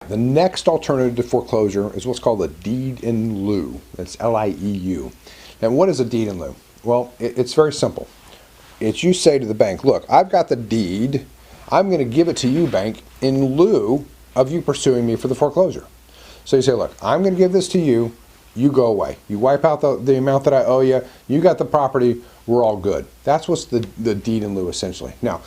The next alternative to foreclosure is what's called a deed in lieu. That's L-I-E-U. And what is a deed in lieu? Well, it's very simple. It's you say to the bank, look, I've got the deed. I'm going to give it to you, bank, in lieu of you pursuing me for the foreclosure. So you say, look, I'm going to give this to you. You go away. You wipe out the amount that I owe you. You got the property. We're all good. That's what's the deed in lieu, essentially. Now,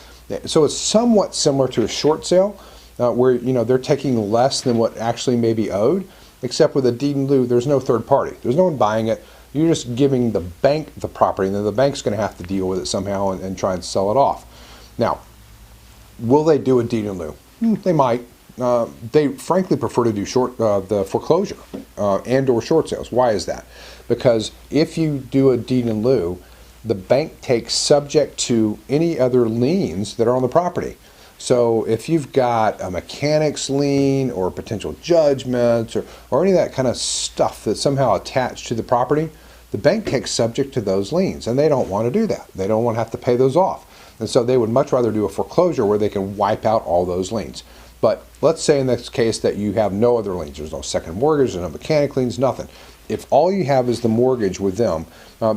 so it's somewhat similar to a short sale, where they're taking less than what actually may be owed, except with a deed in lieu, there's no third party. There's no one buying it. You're just giving the bank the property, and then the bank's going to have to deal with it somehow and try and sell it off. Now, will they do a deed in lieu? They might. They frankly prefer to do the foreclosure and/or short sales. Why is that? Because if you do a deed in lieu, the bank takes subject to any other liens that are on the property. So if you've got a mechanic's lien or potential judgments or any of that kind of stuff that's somehow attached to the property, the bank takes subject to those liens, and they don't want to do that. They don't want to have to pay those off. And so they would much rather do a foreclosure where they can wipe out all those liens. But let's say in this case that you have no other liens. There's no second mortgage, there's no mechanic liens, nothing. If all you have is the mortgage with them,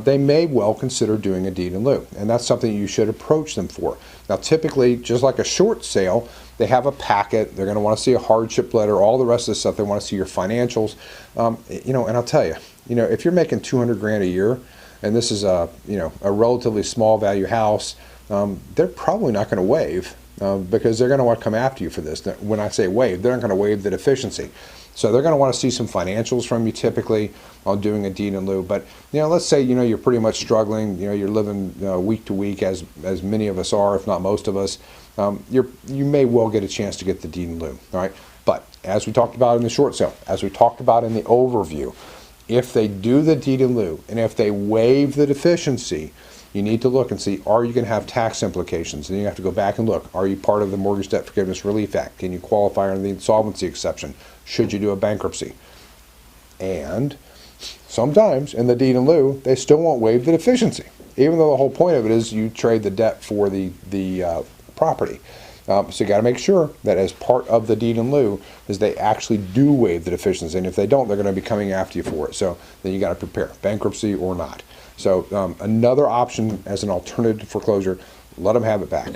they may well consider doing a deed in lieu, and that's something you should approach them for. Now, typically, just like a short sale, they have a packet. They're going to want to see a hardship letter, all the rest of the stuff. They want to see your financials. And I'll tell you, if you're making 200 grand a year, and this is a relatively small value house, they're probably not going to waive because they're going to want to come after you for this. When I say waive, they're not going to waive the deficiency. So they're going to want to see some financials from you typically on doing a deed in lieu. But let's say you're pretty much struggling. You're living week to week, as many of us are, if not most of us. You may well get a chance to get the deed in lieu. All right. But as we talked about in the short sale, as we talked about in the overview, if they do the deed in lieu and if they waive the deficiency, you need to look and see, are you going to have tax implications? And you have to go back and look. Are you part of the Mortgage Debt Forgiveness Relief Act? Can you qualify under the insolvency exception? Should you do a bankruptcy? And sometimes in the deed in lieu, they still won't waive the deficiency, even though the whole point of it is you trade the debt for the property. So you got to make sure that as part of the deed in lieu is they actually do waive the deficiency. And if they don't, they're going to be coming after you for it. So then you got to prepare, bankruptcy or not. So another option as an alternative to foreclosure, let them have it back.